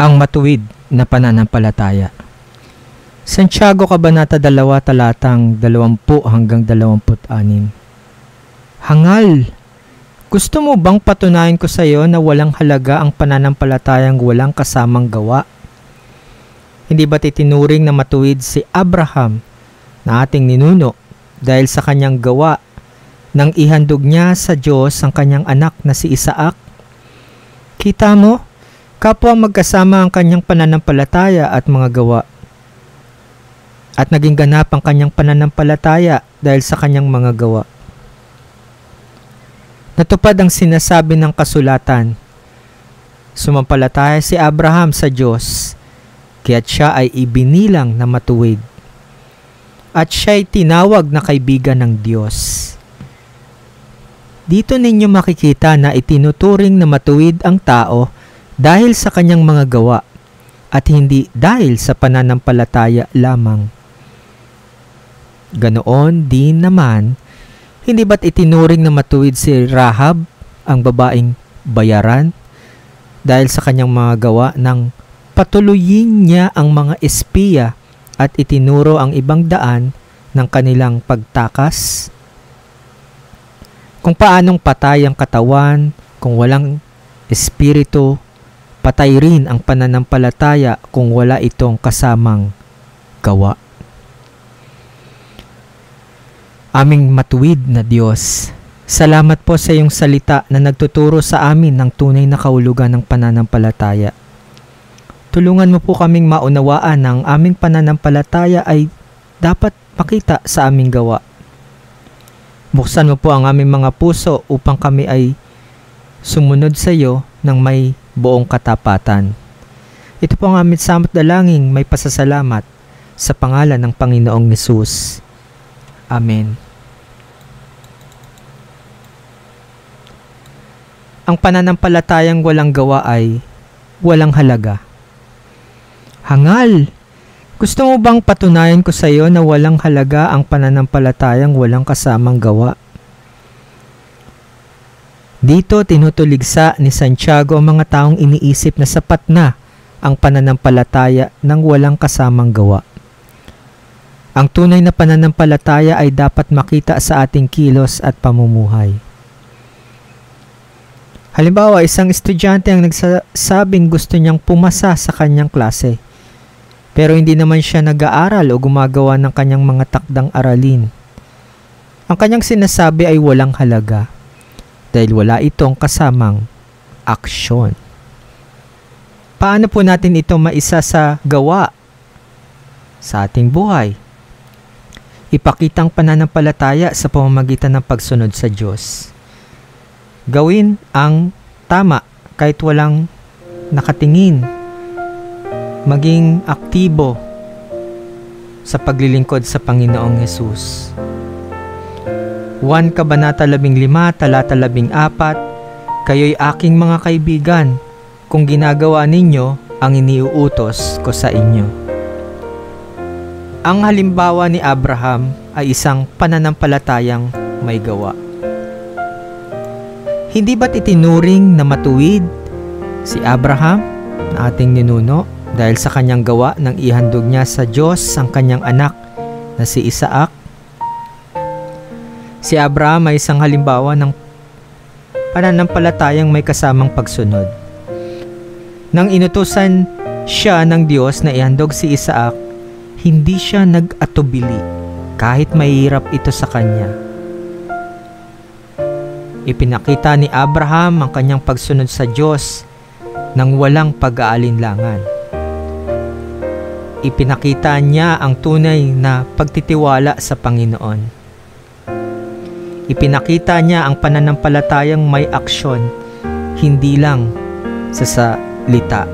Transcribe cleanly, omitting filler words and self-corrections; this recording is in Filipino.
Ang matuwid na pananampalataya. Santiago Kabanata 2 talatang 20 hanggang 26. Hangal! Gusto mo bang patunayan ko sa iyo na walang halaga ang pananampalatayang walang kasamang gawa? Hindi ba't itinuring na matuwid si Abraham na ating ninuno dahil sa kanyang gawa nang ihandog niya sa Diyos ang kanyang anak na si Isaac? Kita mo? Kapwa magkasama ang kanyang pananampalataya at mga gawa. At naging ganap ang kanyang pananampalataya dahil sa kanyang mga gawa. Natupad ang sinasabi ng kasulatan. Sumampalataya si Abraham sa Diyos, kaya't siya ay ibinilang na matuwid. At siya ay tinawag na kaibigan ng Diyos. Dito ninyo makikita na itinuturing na matuwid ang tao dahil sa kanyang mga gawa at hindi dahil sa pananampalataya lamang. Ganoon din naman, hindi ba't itinuring na matuwid si Rahab, ang babaeng bayaran, dahil sa kanyang mga gawa nang patuloyin niya ang mga espiya at itinuro ang ibang daan ng kanilang pagtakas? Kung paanong patay ang katawan kung walang espiritu, patay rin ang pananampalataya kung wala itong kasamang gawa. Aming matuwid na Diyos, salamat po sa iyong salita na nagtuturo sa amin ng tunay na kahulugan ng pananampalataya. Tulungan mo po kaming maunawaan na ang aming pananampalataya ay dapat makita sa aming gawa. Buksan mo po ang aming mga puso upang kami ay sumunod sa iyo ng may buong katapatan. Ito po ang aming samot dalangin, may pasasalamat sa pangalan ng Panginoong Hesus. Amen. Ang pananampalatayang walang gawa ay walang halaga. Hangal! Gusto mo bang patunayan ko sa iyo na walang halaga ang pananampalatayang walang kasamang gawa? Dito tinutuligsa ni Santiago ang mga taong iniisip na sapat na ang pananampalataya ng walang kasamang gawa. Ang tunay na pananampalataya ay dapat makita sa ating kilos at pamumuhay. Halimbawa, isang estudyante ang nagsasabing gusto niyang pumasa sa kanyang klase, pero hindi naman siya nag-aaral o gumagawa ng kanyang mga takdang aralin. Ang kanyang sinasabi ay walang halaga dahil wala itong kasamang aksyon. Paano po natin ito maisa sa gawa sa ating buhay? Ipakitang pananampalataya sa pamamagitan ng pagsunod sa Diyos. Gawin ang tama kahit walang nakatingin. Maging aktibo sa paglilingkod sa Panginoong Hesus. 1 Kabanata 15 talata 14, kayo'y aking mga kaibigan kung ginagawa ninyo ang iniuutos ko sa inyo. Ang halimbawa ni Abraham ay isang pananampalatayang may gawa. Hindi ba't itinuring na matuwid si Abraham na ating ninuno dahil sa kanyang gawa nang ihandog niya sa Diyos ang kanyang anak na si Isaac? Si Abraham ay isang halimbawa ng pananampalatayang may kasamang pagsunod. Nang inutusan siya ng Diyos na ihandog si Isaac, hindi siya nag-atubili kahit mahirap ito sa kanya. Ipinakita ni Abraham ang kanyang pagsunod sa Diyos nang walang pag-aalinlangan. Ipinakita niya ang tunay na pagtitiwala sa Panginoon. Ipinakita niya ang pananampalatayang may aksyon, hindi lang sa salita.